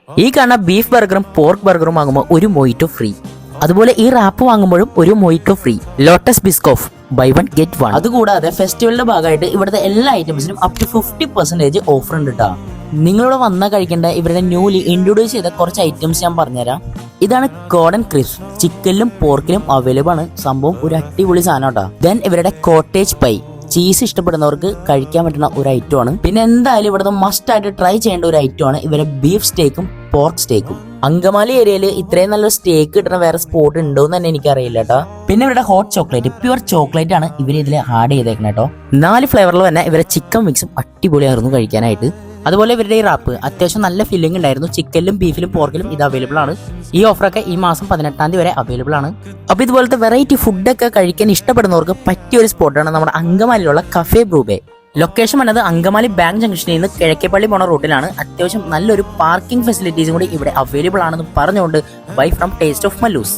ഈ കാണുന്ന beef ബർഗറും pork ബർഗറും വാങ്ങുമ്പോൾ ഒരു മൊയ്റ്റോ ഫ്രീ. അതുപോലെ ഈ റാപ്പ് വാങ്ങുമ്പോഴും ഒരു mojito free. Lotus Biscoff buy 1 get 1. അതുകൂടാതെ ഫെസ്റ്റിവലിന്റെ ഭാഗമായിട്ട് ഇവിടുത്തെ എല്ലാ ഐറ്റംസിനും അപ് ടു 50% ഓഫർ ഉണ്ട് കേട്ടോ. നിങ്ങളിവിടെ വന്നാൽ കഴിക്കേണ്ട ഇവരുടെ ന്യൂലി ഇൻട്രൊഡ്യൂസ് ചെയ്ത കുറച്ച് ഐറ്റംസ് ഞാൻ പറഞ്ഞുതരാം. ഇതാണ് കോടൻ ക്രിസ്പ്. ചിക്കനിലും പോർക്കിലും അവൈലബിൾ ആണ്. സംഭവം ഒരു അടിപൊളി സാധനം കേട്ടോ. ദെൻ ഇവരുടെ കോട്ടേജ് പൈ, ചീസ് ഇഷ്ടപ്പെടുന്നവർക്ക് കഴിക്കാൻ പറ്റുന്ന ഒരു ഐറ്റം ആണ്. പിന്നെ എന്തായാലും ഇവിടുത്തെ മസ്റ്റ് ആയിട്ട് ട്രൈ ചെയ്യേണ്ട ഒരു ഐറ്റം ആണ് ഇവരെ ബീഫ് സ്റ്റേക്കും പോർക്ക് സ്റ്റേക്കും. അങ്കമാലി ഏരിയയിൽ ഇത്രയും നല്ലൊരു സ്റ്റേക്ക് കിട്ടുന്ന വേറെ സ്പോട്ട് ഉണ്ടോ എന്ന് തന്നെ എനിക്കറിയില്ല കേട്ടോ. പിന്നെ ഇവരുടെ ഹോട്ട് ചോക്ലേറ്റ്, പ്യുവർ ചോക്ലേറ്റ് ആണ് ഇവർ ഇതിൽ ആഡ് ചെയ്തേക്കുന്നത് കേട്ടോ. 4 ഫ്ലേവറിൽ തന്നെ ഇവരെ ചിക്കൻ മിക്സും അടിപൊളിയായിരുന്നു കഴിക്കാനായിട്ട്. അതുപോലെ ഇവരുടെ ഈ റാപ്പ് അത്യാവശ്യം നല്ല ഫില്ലിംഗ് ഉണ്ടായിരുന്നു. ചിക്കനിലും ബീഫിലും പോർക്കിലും ഇത് അവൈലബിൾ ആണ്. ഈ ഓഫറൊക്കെ ഈ മാസം 18 വരെ അവൈലബിൾ ആണ്. അപ്പോൾ ഇതുപോലത്തെ വെറൈറ്റി ഫുഡൊക്കെ കഴിക്കാൻ ഇഷ്ടപ്പെടുന്നവർക്ക് പറ്റിയ ഒരു സ്പോട്ടാണ് നമ്മുടെ അങ്കമാലിയിലുള്ള കഫേ ബ്രൂബേ. ലൊക്കേഷൻ വന്നത് അങ്കമാലി ബാങ്ക് ജംഗ്ഷനിൽ നിന്ന് കിഴക്കേപ്പള്ളി പോണ റൂട്ടിലാണ്. അത്യാവശ്യം നല്ലൊരു പാർക്കിംഗ് ഫെസിലിറ്റീസും കൂടി ഇവിടെ അവൈലബിൾ ആണെന്ന് പറഞ്ഞുകൊണ്ട് bye from taste of Mallus.